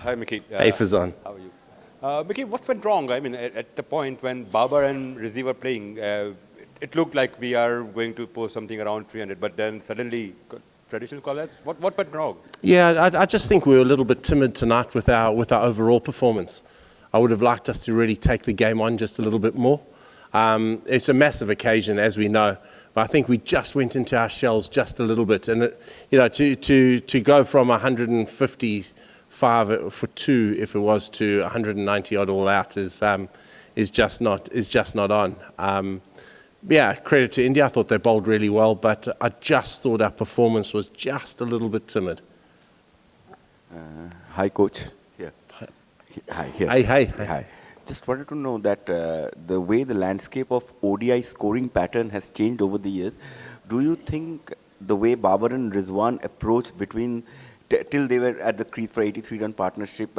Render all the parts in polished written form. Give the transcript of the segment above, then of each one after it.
Hi, Mickey. Hey, Fazan. How are you? Mickey, what went wrong? I mean, at the point when Babar and Rizvi were playing, it looked like we are going to post something around 300, but then suddenly, traditional collapse. What went wrong? Yeah, I just think we were a little bit timid tonight with our overall performance. I would have liked us to really take the game on just a little bit more. It's a massive occasion, as we know, but I think we just went into our shells just a little bit. And to go from 155 for two, if it was, to 190 odd all out is just not on. Yeah, credit to India. I thought they bowled really well, but I just thought our performance was just a little bit timid. Hi, coach. Here. Hi. Here. Hey. Just wanted to know that the way the landscape of ODI scoring pattern has changed over the years, do you think the way Babar and Rizwan approached between till they were at the crease for 83-run partnership,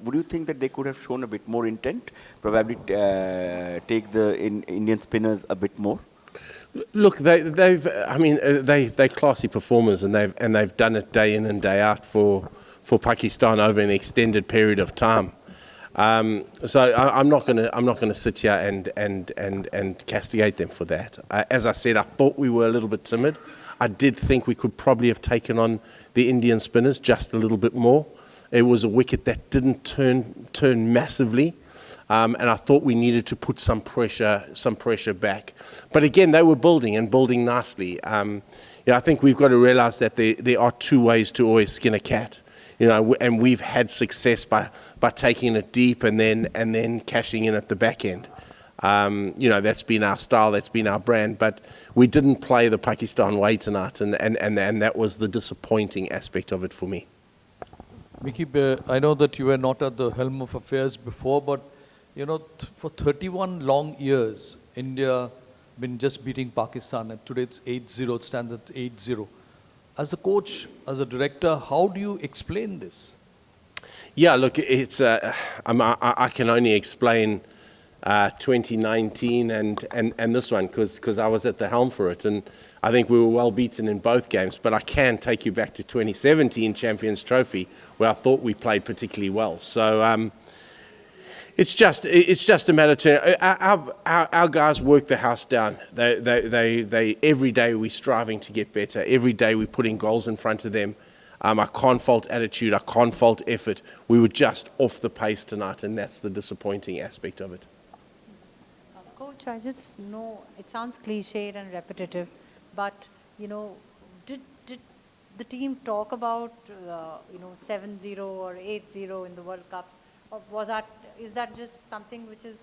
would you think that they could have shown a bit more intent, probably take the Indian spinners a bit more? Look, they're classy performers, and they've done it day in and day out for Pakistan over an extended period of time. So I'm not going to sit here and castigate them for that. As I said, I thought we were a little bit timid. I did think we could probably have taken on the Indian spinners just a little bit more. It was a wicket that didn't turn massively, and I thought we needed to put some pressure back. But again, they were building nicely. I think we've got to realise that there are two ways to always skin a cat. And we've had success by taking it deep and then cashing in at the back end. That's been our style, that's been our brand, but we didn't play the Pakistan way tonight, and that was the disappointing aspect of it for me. Mickey, I know that you were not at the helm of affairs before, but for 31 long years, India been just beating Pakistan, and today it's 8-0, it stands at 8-0. As a coach, as a director, how do you explain this? Yeah, look, it's I can only explain 2019 and this one because I was at the helm for it, and I think we were well beaten in both games. But I can take you back to 2017 Champions Trophy, where I thought we played particularly well. So it's just a matter to our guys work the house down. They every day we're striving to get better. Every day we're putting goals in front of them. I can't fault attitude. I can't fault effort. We were just off the pace tonight, and that's the disappointing aspect of it. Coach, I just know it sounds cliched and repetitive, but did the team talk about 7-0 or 8-0 in the World Cup? Or is that just something which is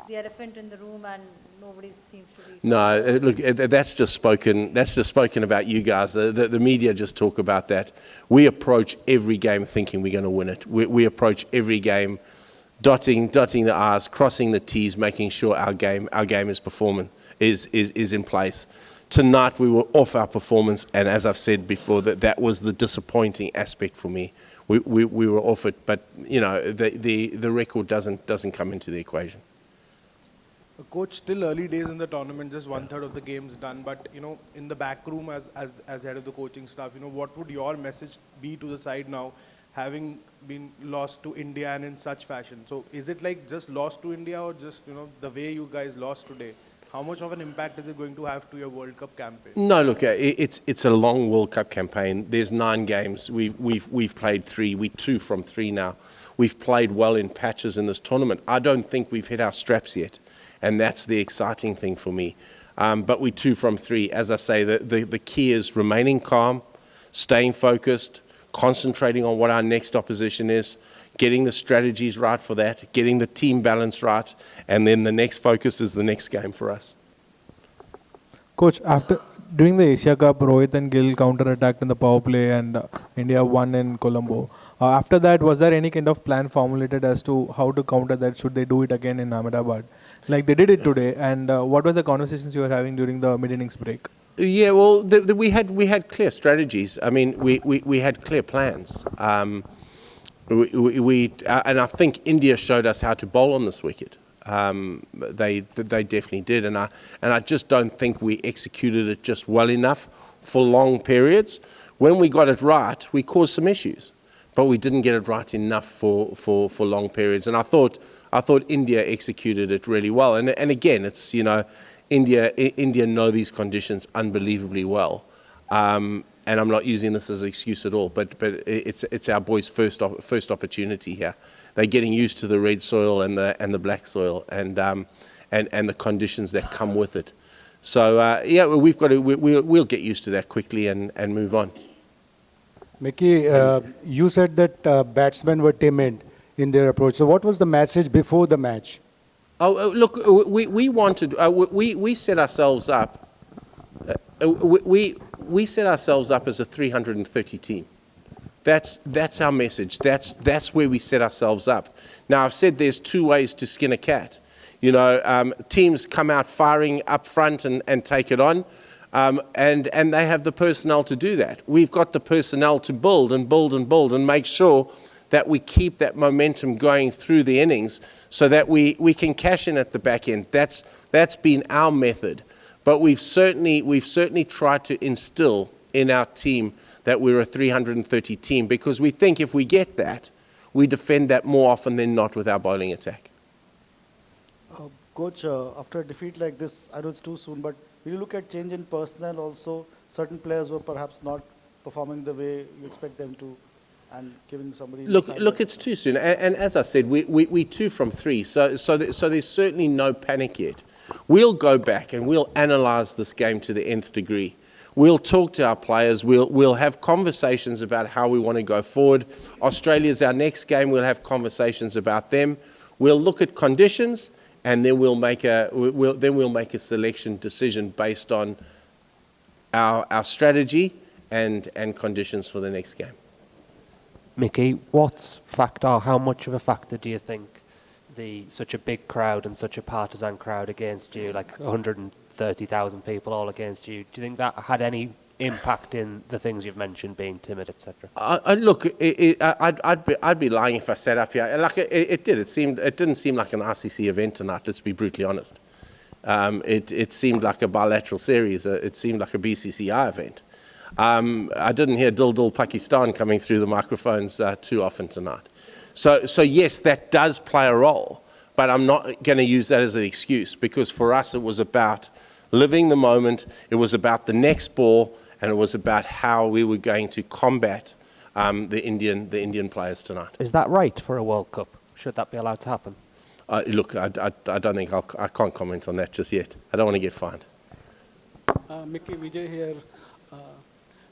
the elephant in the room and nobody seems to be? No, look, that's just spoken about you guys. The media just talk about that. We approach every game thinking we're going to win it. We approach every game dotting the I's, crossing the T's, making sure our game is in place. Tonight we were off our performance, and as I've said before, that was the disappointing aspect for me. We were off it, but the record doesn't come into the equation. Coach, still early days in the tournament, just 1/3 of the game's done. But in the back room, as head of the coaching staff, what would your message be to the side now, having been lost to India and in such fashion? So is it like just lost to India, or just the way you guys lost today? How much of an impact is it going to have to your World Cup campaign? No, look, it's a long World Cup campaign. There's 9 games. We've played 3. We're 2 from 3 now. We've played well in patches in this tournament. I don't think we've hit our straps yet, and that's the exciting thing for me. But we're 2 from 3. As I say, the key is remaining calm, staying focused, concentrating on what our next opposition is, getting the strategies right for that, getting the team balance right, and then the next focus is the next game for us. Coach, during the Asia Cup, Rohit and Gill counter-attacked in the power play, and India won in Colombo. After that, was there any kind of plan formulated as to how to counter that? Should they do it again in Ahmedabad, like they did it today? And what were the conversations you were having during the mid-innings break? Yeah, well, we had clear strategies. I mean, we had clear plans. And I think India showed us how to bowl on this wicket. They definitely did, and I just don't think we executed it just well enough for long periods. When we got it right, we caused some issues. but we didn't get it right enough for long periods. And I thought India executed it really well. And again, it's, you know, India know these conditions unbelievably well. And I'm not using this as an excuse at all, but it's our boys' first opportunity here. They're getting used to the red soil and the black soil and the conditions that come with it. So yeah, we'll get used to that quickly and move on. Mickey, you said that batsmen were timid in their approach. So what was the message before the match? Oh, look, we wanted, we set ourselves up, we set ourselves up as a 330 team. That's our message. That's where we set ourselves up. Now, I've said there's two ways to skin a cat. You know, teams come out firing up front and take it on, and they have the personnel to do that. We've got the personnel to build and build and build and make sure that we keep that momentum going through the innings so that we can cash in at the back end. That's been our method. But we've certainly tried to instill in our team that we're a 330 team, because we think if we get that, we defend that more often than not with our bowling attack. Coach, after a defeat like this, I know it's too soon, but will you look at change in personnel also? Certain players were perhaps not performing the way you expect them to, and giving somebody... Look, it's too soon. And as I said, we 2 from 3, so there's certainly no panic yet. We'll go back and we'll analyse this game to the nth degree. We'll talk to our players. We'll have conversations about how we want to go forward. Australia's our next game. We'll have conversations about them. We'll look at conditions, and then we'll make a selection decision based on our strategy and conditions for the next game. Mickey, how much of a factor do you think such a big crowd and such a partisan crowd against you, like 130,000 people all against you, do you think that had any impact in the things you've mentioned, being timid, etc.? Look, I'd be lying if I sat up here. Like it did. It didn't seem like an ICC event tonight. Let's be brutally honest. It seemed like a bilateral series. It seemed like a BCCI event. I didn't hear Dil Dil Pakistan coming through the microphones too often tonight. So yes, that does play a role, but I'm not going to use that as an excuse, because for us it was about living the moment, it was about the next ball, and it was about how we were going to combat the Indian players tonight. Is that right for a World Cup? Should that be allowed to happen? Look, I don't think I can't comment on that just yet. I don't want to get fined. Mickey, Vijay here.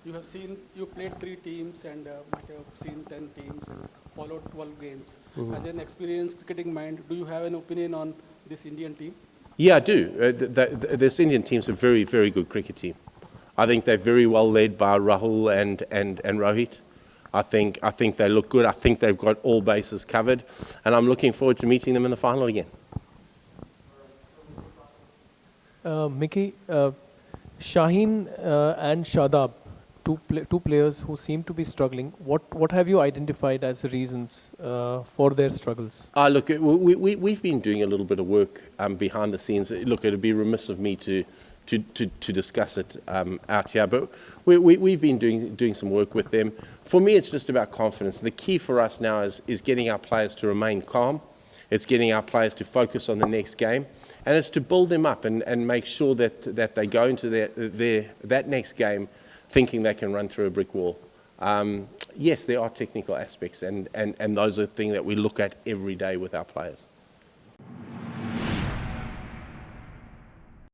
You played 3 teams and might have seen 10 teams and followed 12 games. Mm-hmm. As an experienced cricketing mind, do you have an opinion on this Indian team? Yeah, I do. This Indian team's a very, very good cricket team. I think they're very well led by Rahul and Rohit. I think they look good. I think they've got all bases covered, and I'm looking forward to meeting them in the final again. Mickey, Shaheen and Shadab, two players who seem to be struggling. What have you identified as the reasons for their struggles? Look, we've been doing a little bit of work behind the scenes. Look, it'd be remiss of me to discuss it out here, but we've been doing some work with them. For me, it's just about confidence. The key for us now is getting our players to remain calm. It's getting our players to focus on the next game, and it's to build them up and make sure that they go into that next game thinking they can run through a brick wall. Yes, there are technical aspects, and those are things that we look at every day with our players.